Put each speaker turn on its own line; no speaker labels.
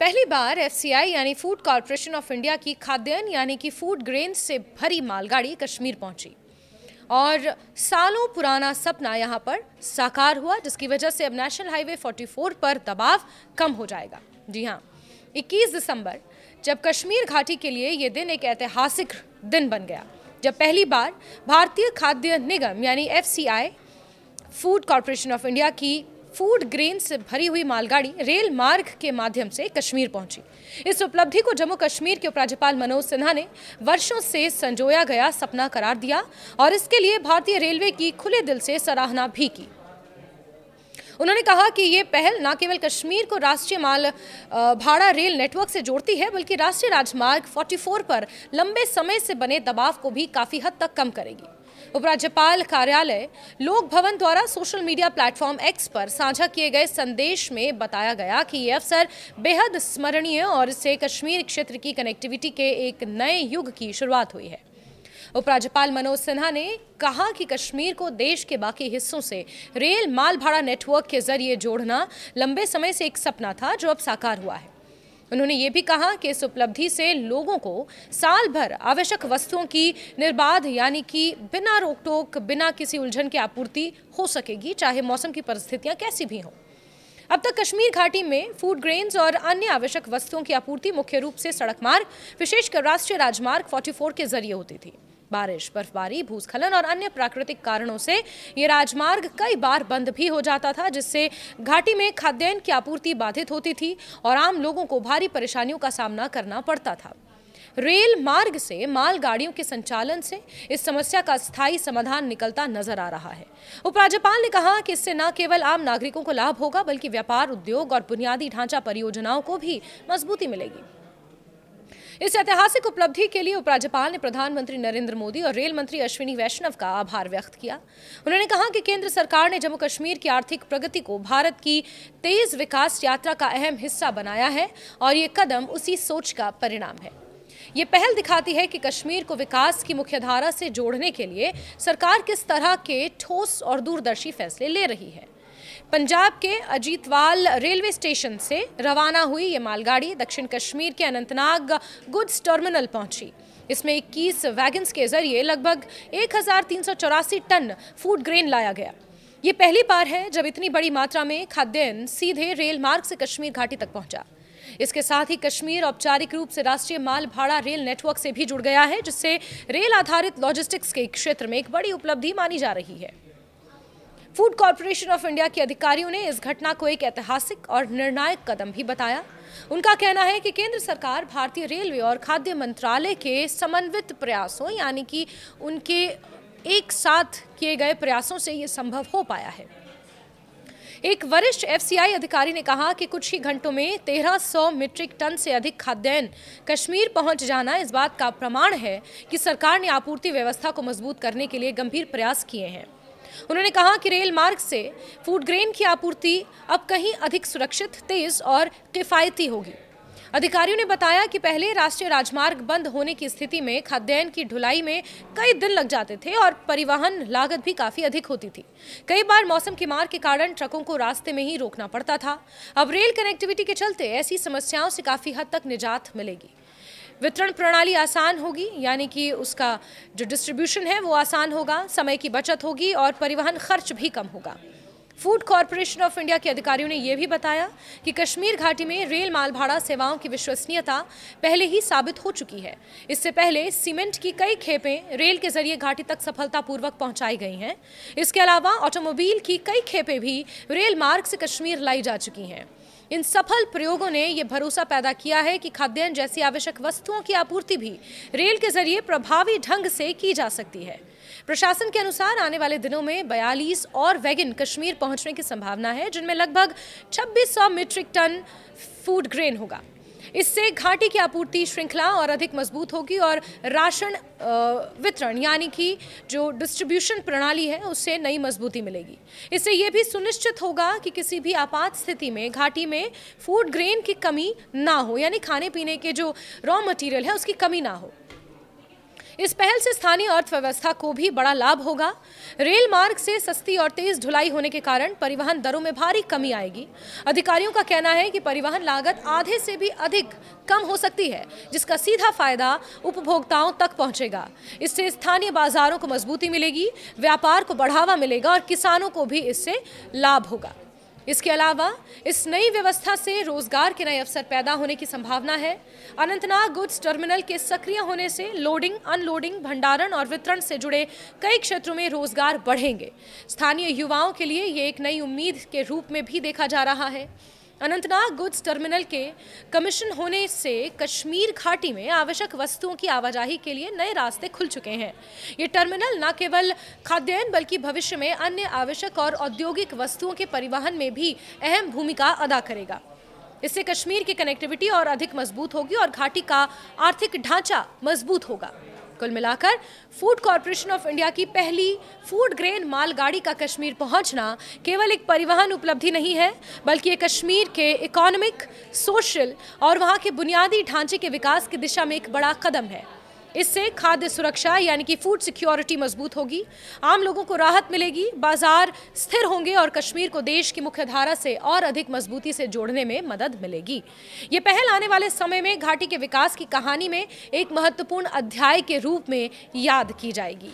पहली बार एफसीआई यानी food corporation of India की खाद्यान्न यानी कि फूड ग्रेन से भरी मालगाड़ी कश्मीर पहुंची और सालों पुराना सपना यहां पर साकार हुआ, जिसकी वजह से अब नेशनल हाईवे 44 पर दबाव कम हो जाएगा। जी हां, 21 दिसंबर जब कश्मीर घाटी के लिए ये दिन एक ऐतिहासिक दिन बन गया, जब पहली बार भारतीय खाद्य निगम यानी FCI food corporation of India की फूड ग्रेन से भरी हुई मालगाड़ी रेल मार्ग के माध्यम से कश्मीर पहुंची। इस उपलब्धि को जम्मू कश्मीर के उपराज्यपाल मनोज सिन्हा ने वर्षों से संजोया गया सपना करार दिया और इसके लिए भारतीय रेलवे की खुले दिल से सराहना भी की। उन्होंने कहा कि ये पहल न केवल कश्मीर को राष्ट्रीय माल भाड़ा रेल नेटवर्क से जोड़ती है, बल्कि राष्ट्रीय राजमार्ग 44 पर लंबे समय से बने दबाव को भी काफी हद तक कम करेगी। उपराज्यपाल कार्यालय लोक भवन द्वारा सोशल मीडिया प्लेटफॉर्म एक्स पर साझा किए गए संदेश में बताया गया कि ये अवसर बेहद स्मरणीय और इससे कश्मीर क्षेत्र की कनेक्टिविटी के एक नए युग की शुरुआत हुई है। उपराज्यपाल मनोज सिन्हा ने कहा कि कश्मीर को देश के बाकी हिस्सों से रेल माल भाड़ा नेटवर्क के जरिए जोड़ना लंबे समय से एक सपना था, जो अब साकार हुआ है। उन्होंने ये भी कहा कि इस उपलब्धि से लोगों को साल भर आवश्यक वस्तुओं की निर्बाध यानी कि बिना रोक टोक, बिना किसी उलझन के आपूर्ति हो सकेगी, चाहे मौसम की परिस्थितियां कैसी भी हों। अब तक कश्मीर घाटी में फूड ग्रेन्स और अन्य आवश्यक वस्तुओं की आपूर्ति मुख्य रूप से सड़क मार्ग, विशेषकर राष्ट्रीय राजमार्ग 44 के जरिए होती थी। बारिश, बर्फबारी, भूस्खलन और अन्य प्राकृतिक कारणों से ये राजमार्ग कई बार बंद भी हो जाता था, जिससे घाटी में खाद्यान्न की आपूर्ति बाधित होती थी और आम लोगों को भारी परेशानियों का सामना करना पड़ता था। रेल मार्ग से मालगाड़ियों के संचालन से इस समस्या का स्थायी समाधान निकलता नजर आ रहा है। उपराज्यपाल ने कहा कि इससे न केवल आम नागरिकों को लाभ होगा, बल्कि व्यापार, उद्योग और बुनियादी ढांचा परियोजनाओं को भी मजबूती मिलेगी। इस ऐतिहासिक उपलब्धि के लिए उपराज्यपाल ने प्रधानमंत्री नरेंद्र मोदी और रेल मंत्री अश्विनी वैष्णव का आभार व्यक्त किया। उन्होंने कहा कि केंद्र सरकार ने जम्मू कश्मीर की आर्थिक प्रगति को भारत की तेज विकास यात्रा का अहम हिस्सा बनाया है और ये कदम उसी सोच का परिणाम है। ये पहल दिखाती है कि कश्मीर को विकास की मुख्यधारा से जोड़ने के लिए सरकार किस तरह के ठोस और दूरदर्शी फैसले ले रही है। पंजाब के अजीतवाल रेलवे स्टेशन से रवाना हुई ये मालगाड़ी दक्षिण कश्मीर के अनंतनाग गुड्स टर्मिनल पहुंची। इसमें 21 वैगन्स के जरिए लगभग 1384 टन फूड ग्रेन लाया गया। ये पहली बार है जब इतनी बड़ी मात्रा में खाद्यान्न सीधे रेल मार्ग से कश्मीर घाटी तक पहुंचा। इसके साथ ही कश्मीर औपचारिक रूप से राष्ट्रीय माल भाड़ा रेल नेटवर्क से भी जुड़ गया है, जिससे रेल आधारित लॉजिस्टिक्स के क्षेत्र में एक बड़ी उपलब्धि मानी जा रही है। फूड कॉरपोरेशन ऑफ इंडिया के अधिकारियों ने इस घटना को एक ऐतिहासिक और निर्णायक कदम भी बताया। उनका कहना है कि केंद्र सरकार, भारतीय रेलवे और खाद्य मंत्रालय के समन्वित प्रयासों यानी कि उनके एक साथ किए गए प्रयासों से ये संभव हो पाया है। एक वरिष्ठ एफसीआई अधिकारी ने कहा कि कुछ ही घंटों में 1300 मीट्रिक टन से अधिक खाद्यान्न कश्मीर पहुंच जाना इस बात का प्रमाण है कि सरकार ने आपूर्ति व्यवस्था को मजबूत करने के लिए गंभीर प्रयास किए हैं। उन्होंने कहा कि रेल मार्ग से फूड ग्रेन की आपूर्ति अब कहीं अधिक सुरक्षित, तेज और किफायती होगी। अधिकारियों ने बताया कि पहले राष्ट्रीय राजमार्ग बंद होने की स्थिति में खाद्यान्न की ढुलाई में कई दिन लग जाते थे और परिवहन लागत भी काफी अधिक होती थी। कई बार मौसम की मार के कारण ट्रकों को रास्ते में ही रोकना पड़ता था। अब रेल कनेक्टिविटी के चलते ऐसी समस्याओं से काफी हद तक निजात मिलेगी। वितरण प्रणाली आसान होगी, यानी कि उसका जो डिस्ट्रीब्यूशन है वो आसान होगा, समय की बचत होगी और परिवहन खर्च भी कम होगा। फूड कॉरपोरेशन ऑफ इंडिया के अधिकारियों ने यह भी बताया कि कश्मीर घाटी में रेल माल भाड़ा सेवाओं की विश्वसनीयता पहले ही साबित हो चुकी है। इससे पहले सीमेंट की कई खेपें रेल के जरिए घाटी तक सफलतापूर्वक पहुंचाई गई हैं। इसके अलावा ऑटोमोबाइल की कई खेपें भी रेल मार्ग से कश्मीर लाई जा चुकी हैं। इन सफल प्रयोगों ने यह भरोसा पैदा किया है कि खाद्यान्न जैसी आवश्यक वस्तुओं की आपूर्ति भी रेल के जरिए प्रभावी ढंग से की जा सकती है। प्रशासन के अनुसार आने वाले दिनों में 42 और वैगन कश्मीर पहुंचने की संभावना है, जिनमें लगभग 2600 मीट्रिक टन फूड ग्रेन होगा। इससे घाटी की आपूर्ति श्रृंखला और अधिक मजबूत होगी और राशन वितरण यानी कि जो डिस्ट्रीब्यूशन प्रणाली है उससे नई मजबूती मिलेगी। इससे यह भी सुनिश्चित होगा कि किसी भी आपात स्थिति में घाटी में फूड ग्रेन की कमी ना हो, यानी खाने पीने के जो रॉ मटेरियल है उसकी कमी ना हो। इस पहल से स्थानीय अर्थव्यवस्था को भी बड़ा लाभ होगा। रेल मार्ग से सस्ती और तेज ढुलाई होने के कारण परिवहन दरों में भारी कमी आएगी। अधिकारियों का कहना है कि परिवहन लागत आधे से भी अधिक कम हो सकती है, जिसका सीधा फायदा उपभोक्ताओं तक पहुंचेगा। इससे स्थानीय बाजारों को मजबूती मिलेगी, व्यापार को बढ़ावा मिलेगा और किसानों को भी इससे लाभ होगा। इसके अलावा इस नई व्यवस्था से रोजगार के नए अवसर पैदा होने की संभावना है। अनंतनाग गुड्स टर्मिनल के सक्रिय होने से लोडिंग, अनलोडिंग, भंडारण और वितरण से जुड़े कई क्षेत्रों में रोजगार बढ़ेंगे। स्थानीय युवाओं के लिए ये एक नई उम्मीद के रूप में भी देखा जा रहा है। अनंतनाग गुड्स टर्मिनल के कमीशन होने से कश्मीर घाटी में आवश्यक वस्तुओं की आवाजाही के लिए नए रास्ते खुल चुके हैं। ये टर्मिनल न केवल खाद्यान्न बल्कि भविष्य में अन्य आवश्यक और औद्योगिक वस्तुओं के परिवहन में भी अहम भूमिका अदा करेगा। इससे कश्मीर की कनेक्टिविटी और अधिक मजबूत होगी और घाटी का आर्थिक ढांचा मजबूत होगा। कुल मिलाकर फूड कॉर्पोरेशन ऑफ इंडिया की पहली फूड ग्रेन मालगाड़ी का कश्मीर पहुंचना केवल एक परिवहन उपलब्धि नहीं है, बल्कि ये कश्मीर के इकोनॉमिक, सोशल और वहां के बुनियादी ढांचे के विकास की दिशा में एक बड़ा कदम है। इससे खाद्य सुरक्षा यानी कि फूड सिक्योरिटी मजबूत होगी, आम लोगों को राहत मिलेगी, बाजार स्थिर होंगे और कश्मीर को देश की मुख्य धारा से और अधिक मजबूती से जोड़ने में मदद मिलेगी। ये पहल आने वाले समय में घाटी के विकास की कहानी में एक महत्वपूर्ण अध्याय के रूप में याद की जाएगी।